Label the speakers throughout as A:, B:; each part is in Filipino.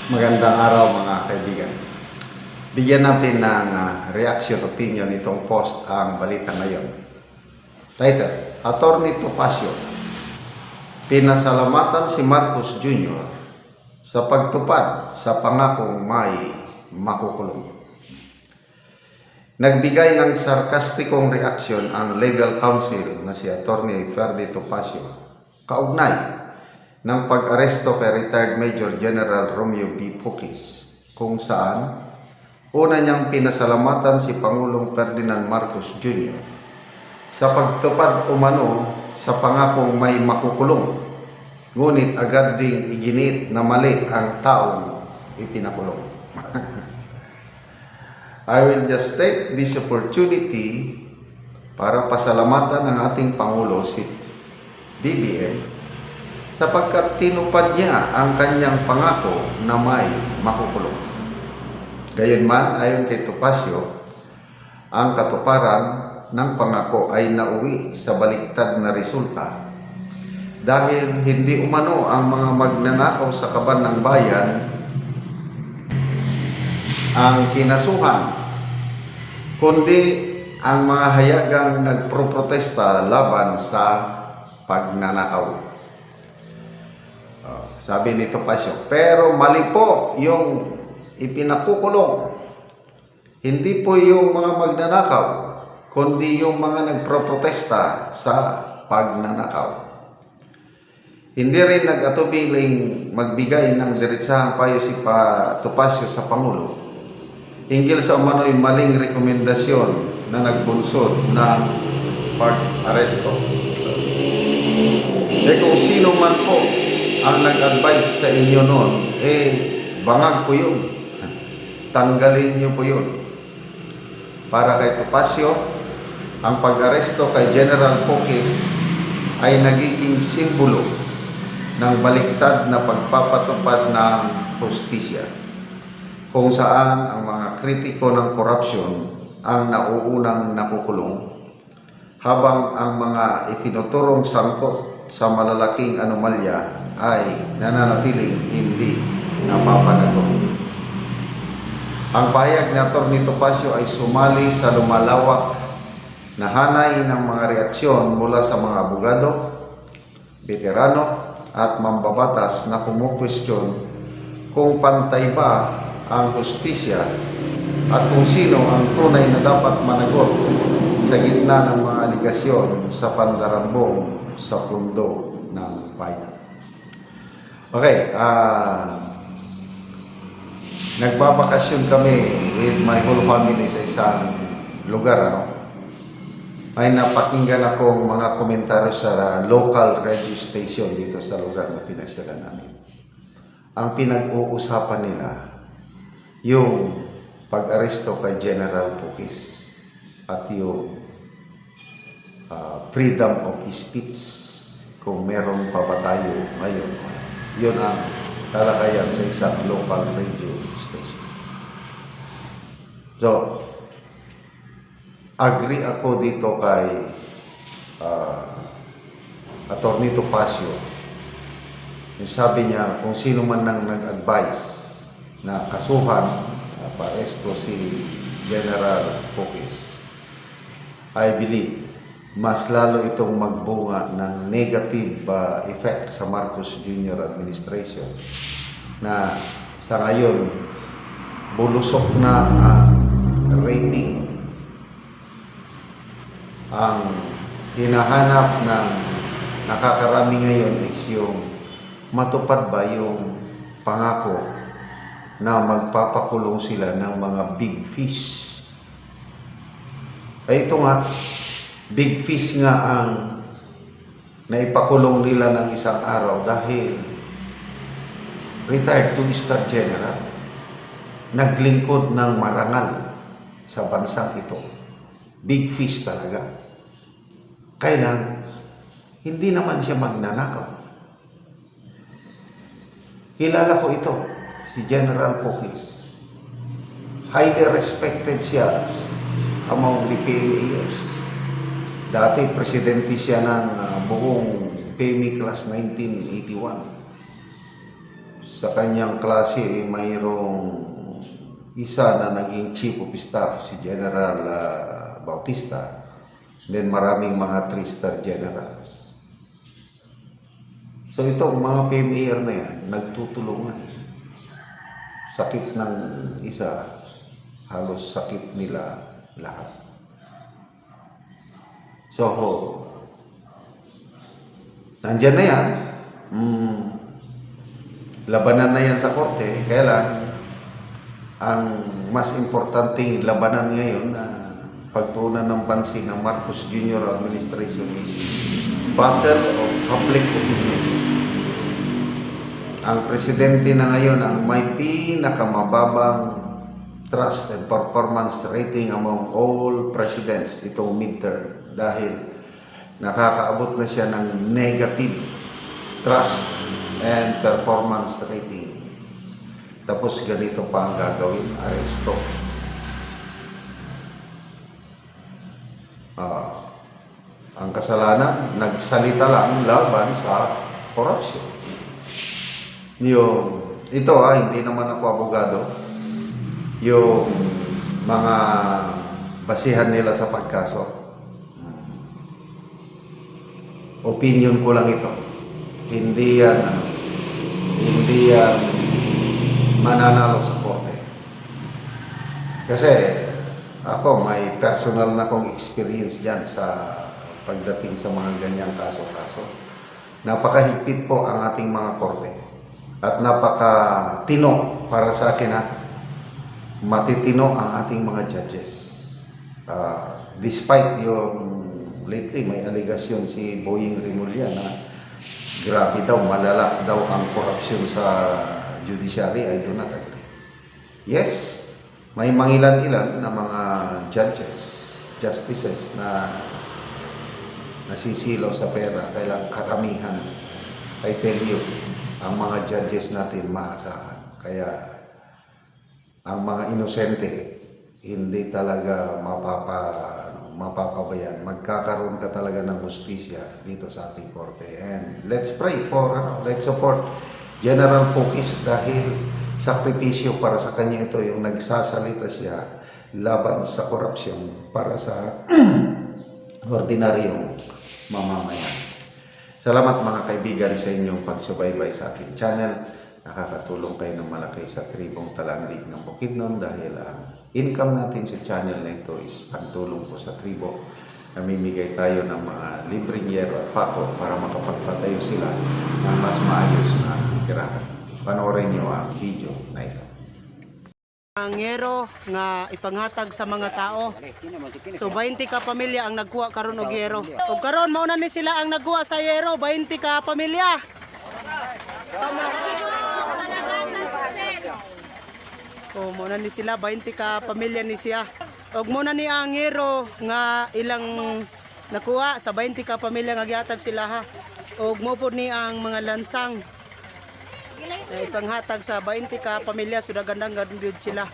A: Magandang araw mga kaibigan. Bigyan natin ng reaction opinion itong post ang balita ngayon. Title, Attorney Topacio, pinasalamatan si Marcos Jr. sa pagtupad sa pangakong may makukulong. Nagbigay ng sarkastikong reaksyon ang legal counsel na si Attorney Ferdy Topacio kaugnay ng pag-aresto kay retired Major General Romeo B. Puquis, kung saan una niyang pinasalamatan si Pangulong Ferdinand Marcos Jr. sa pagtupad umano sa pangakong may makukulong, ngunit agad ding iginit na mali ang taong ipinakulong. I will just take this opportunity para pasalamatan ang ating Pangulo si BBM sapagkat tinupad niya ang kanyang pangako na may makukulong. Gayunman, ayon kay Topacio, ang katuparan ng pangako ay nauwi sa baliktad na resulta dahil hindi umano ang mga magnanakaw sa kaban ng bayan ang kinasuhan, kundi ang mga hayagang nagproprotesta laban sa pagnanakaw. Sabi ni Topacio, pero mali po yung ipinakukulong. Hindi po yung mga magnanakaw, kundi yung mga nagproprotesta sa pagnanakaw. Hindi rin nag-atubiling magbigay ng diretsahang payo si Topacio sa Pangulo hinggil sa umano'y maling rekomendasyon na nagbunsod ng pag-aresto. Kung sino man po ang nag-advise sa inyo noon, bangag po yun. Tanggalin niyo po yun. Para kay Topacio, ang pag-aresto kay General Puquis ay nagiging simbolo ng baliktad na pagpapatupad ng hustisya, kung saan ang mga kritiko ng korupsyon ang nauunang nakukulong, habang ang mga itinuturong sangkot sa malalaking anomalya ay nananatiling hindi napapanagot. Ang pahayag ni Atty. Topacio ay sumali sa lumalawak na hanay ng mga reaksyon mula sa mga abogado, veterano at mambabatas na kumukwestiyon kung pantay ba ang hustisya at kung sino ang tunay na dapat managot sa gitna ng mga aligasyon sa pandarambong sa pundo ng bayan. Okay, nagbabakasyon kami with my whole family sa isang lugar. May napakinggan akong mga komentaryo sa local radio station dito sa lugar na pinasyalan namin. Ang pinag-uusapan nila, yung pag-aresto kay General Puquis at yung freedom of speech, kung meron pa ba tayo ngayon. Yun ang talakayan sa isang local radio station. So, agree ako dito kay Atty. Topacio. Yung sabi niya, kung sino man nang nag-advise na kasuhan, paresto si General Puquis, I believe mas lalo itong magbunga ng negative effect sa Marcos Jr. administration na sa ngayon bulusok na ang rating. Ang hinahanap ng nakakarami ngayon is yung matupad ba yung pangako na magpapakulong sila ng mga big fish. Ay ito nga, big fish nga ang naipakulong nila ng isang araw dahil retired 2-star general, naglingkod ng marangal sa bansang ito. Big fish talaga. Kailan, hindi naman siya magnanakaw. Kilala ko ito, si General Puquis. Highly respected siya among the PMAers. Dati, presidente siya ng buong PME Class 1981. sa kanyang klase mayroong isa na naging chief of staff, si General Bautista. Then maraming mga 3-star generals. So itong mga PMAR na yan, nagtutulungan. Sakit ng isa, halos sakit nila lahat. So, nandyan na yan. Labanan na yan sa korte. Kaya lang, ang mas importanteng labanan ngayon na pagtuunan ng pansin ng Marcos Jr. administration is battle of public opinion. Ang presidente na ngayon ang may pinakamababang trust and performance rating among all presidents itong midterm dahil nakakaabot na siya ng negative trust and performance rating. Tapos ganito pa ang gagawin, aresto. Ang kasalanan, nagsalita lang laban sa corruption. Ito hindi naman ako abogado. Yung mga basihan nila sa pagkaso. Opinion ko lang ito. Hindi yan mananalo sa korte. Kasi ako may personal na kong experience dyan sa pagdating sa mga ganyang kaso-kaso. Napakahigpit po ang ating mga korte at napakatino para sa akin matitino ang ating mga judges. Despite yung lately may allegation si Boying Rimulya na grabe daw, malala daw ang korupsyon sa judiciary, I do not agree. Yes, may mangilan-ilan na mga justices na nasisilaw sa pera, kailang karamihan, I tell you, ang mga judges natin maasahan. Kaya ang mga inosente, hindi talaga mapapabayan. Magkakaroon ka talaga ng hustisya dito sa ating korte. And let's pray let's support General Pukis dahil sakripisyo para sa kanya ito yung nagsasalita siya laban sa korupsyon para sa ordinaryong mamamayan. Salamat mga kaibigan sa inyong pagsubaybay sa aking channel. Nakakatulong kayo ng malaki sa tribong Talandig ng Bukidnon dahil ang income natin sa channel na ito is pantulong po sa tribo. Namimigay tayo ng mga libreng yero at pato para makapagpatayo sila ng mas maayos na tirahan. Panoorin nyo ang video na ito.
B: Ang yero nga ipanghatag sa mga tao. So 20 ka pamilya ang nagkuha karon og yero. Ug karon mao na ni sila ang nagkuha sa yero, 20 ka pamilya. O mao na ni sila 20 ka pamilya ni siya. Ug mao na ni ang yero nga ilang nakuha sa 20 ka pamilya nga gihatag sila ha. Ug mo pod ni ang mga lansang ipanghatag sa 20 ka pamilya, so gandang gud sila.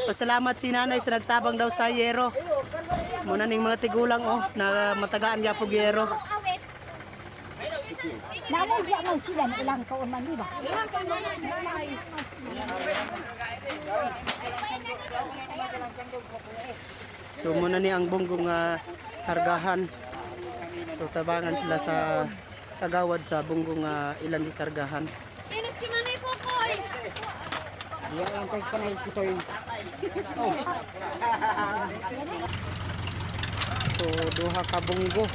B: Pasalamat si nanay sa nagtabang daw sa yero. Muna ning mga tigulang na matagaan gyapon yero.
C: Nanay diya man sila na ilang taon man diba?
B: So muna ni ang bunggong kargahan. So tabangan sila sa kagawad sa bunggong ilang gikargahan.
C: Inis ki manay ko koy.
B: Diyan ang panay kitoy. So duha ka bunggo.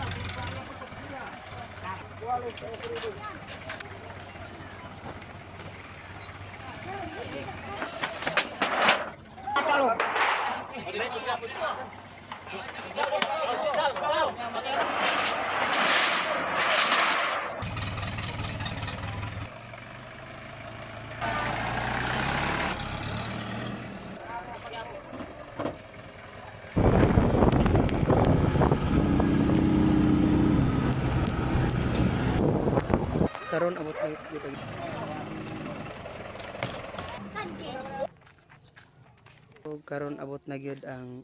B: Karon abot na karon abot na gyud ang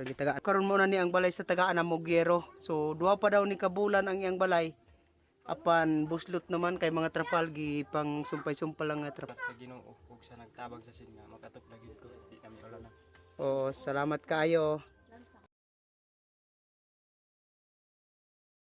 B: gitagaan. Karon mo na ni ang balay sa tagaan na Mogyero. So duha pa daw ni kabulan ang iyang balay. apan buslot naman kay mga trapal gi pang sumpay-sumpal lang nga trapal.
D: Sa Ginoo ug sa nagtabag sa sin nga makatuplag ko di kami ulan na.
B: O salamat kayo.